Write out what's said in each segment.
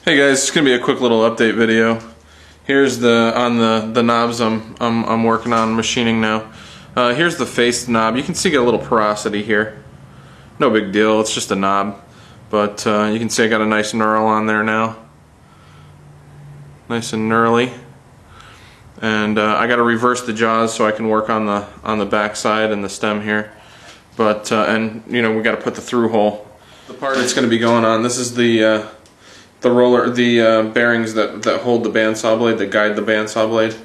Hey guys, it's gonna be a quick little update video. Here's the knobs I'm working on machining now. Here's the face knob. You can see I got a little porosity here. No big deal. It's just a knob, but you can see I got a nice knurl on there now. Nice and knurly. And I got to reverse the jaws so I can work on the back side and the stem here. But and you know, we got to put the through hole. The part that's going to be going on. This is the roller, the bearings that hold the bandsaw blade, that guide the bandsaw blade,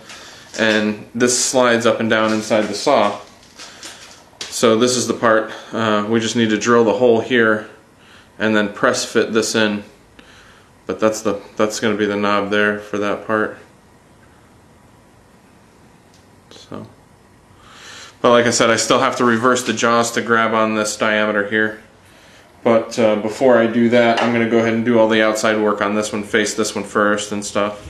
and this slides up and down inside the saw. So this is the part we just need to drill the hole here and then press fit this in. But that's going to be the knob there for that part. So, but like I said, I still have to reverse the jaws to grab on this diameter here. But before I do that, I'm going to go ahead and do all the outside work on this one, face this one first and stuff.